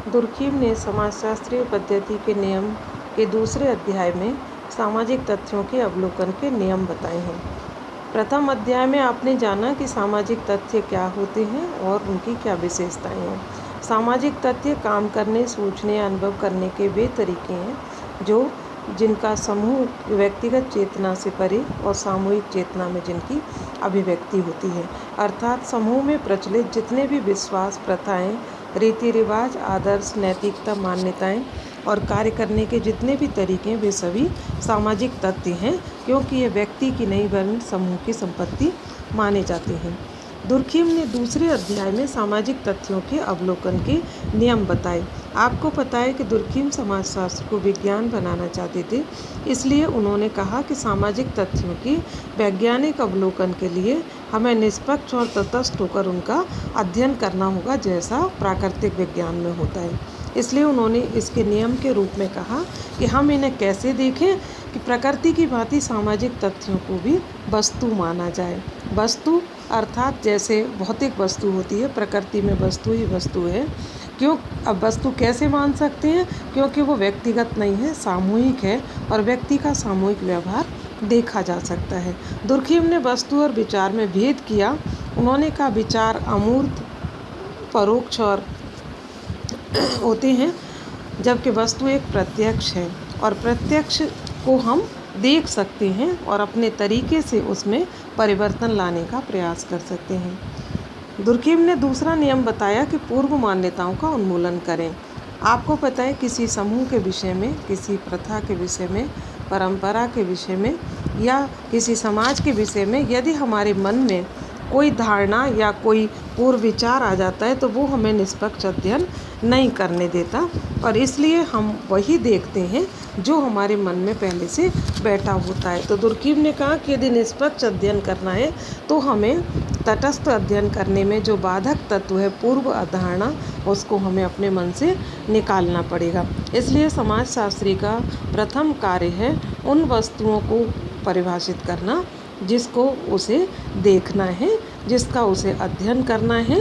Durkheim ने समाजशास्त्रीय पद्धति के नियम के दूसरे अध्याय में सामाजिक तथ्यों के अवलोकन के नियम बताए हैं। प्रथम अध्याय में आपने जाना कि सामाजिक तथ्य क्या होते हैं और उनकी क्या विशेषताएं हैं। सामाजिक तथ्य काम करने, सोचने या अनुभव करने के वे तरीके हैं जिनका समूह व्यक्तिगत चेतना से परे और सामूहिक चेतना में जिनकी अभिव्यक्ति होती है। अर्थात समूह में प्रचलित जितने भी विश्वास, प्रथाएं, रीति रिवाज, आदर्श, नैतिकता, मान्यताएं और कार्य करने के जितने भी तरीके वे सभी सामाजिक तथ्य हैं, क्योंकि ये व्यक्ति की नहीं वरन समूह की संपत्ति माने जाते हैं। दुर्खिम ने दूसरे अध्याय में सामाजिक तथ्यों के अवलोकन के नियम बताए। आपको पता है कि दुर्खिम समाजशास्त्र को विज्ञान बनाना चाहते थे, इसलिए उन्होंने कहा कि सामाजिक तथ्यों के वैज्ञानिक अवलोकन के लिए हमें निष्पक्ष और तटस्थ होकर उनका अध्ययन करना होगा, जैसा प्राकृतिक विज्ञान में होता है। इसलिए उन्होंने इसके नियम के रूप में कहा कि हम इन्हें कैसे देखें कि प्रकृति की भांति सामाजिक तथ्यों को भी वस्तु माना जाए। वस्तु अर्थात जैसे भौतिक वस्तु होती है, प्रकृति में वस्तु ही वस्तु है। अब वस्तु कैसे मान सकते हैं? क्योंकि वो व्यक्तिगत नहीं है, सामूहिक है और व्यक्ति का सामूहिक व्यवहार देखा जा सकता है। दुर्खिम ने वस्तु और विचार में भेद किया। उन्होंने कहा विचार अमूर्त, परोक्ष और होते हैं, जबकि वस्तु एक प्रत्यक्ष है और प्रत्यक्ष को हम देख सकते हैं और अपने तरीके से उसमें परिवर्तन लाने का प्रयास कर सकते हैं। दुर्खिम ने दूसरा नियम बताया कि पूर्व मान्यताओं का उन्मूलन करें। आपको पता है किसी समूह के विषय में, किसी प्रथा के विषय में, परंपरा के विषय में या किसी समाज के विषय में यदि हमारे मन में कोई धारणा या कोई पूर्व विचार आ जाता है तो वो हमें निष्पक्ष अध्ययन नहीं करने देता और इसलिए हम वही देखते हैं जो हमारे मन में पहले से बैठा होता है। तो दुर्खिम ने कहा कि यदि निष्पक्ष अध्ययन करना है तो हमें तटस्थ अध्ययन करने में जो बाधक तत्व है, पूर्व अवधारणा, उसको हमें अपने मन से निकालना पड़ेगा। इसलिए समाजशास्त्री का प्रथम कार्य है उन वस्तुओं को परिभाषित करना जिसको उसे देखना है, जिसका उसे अध्ययन करना है।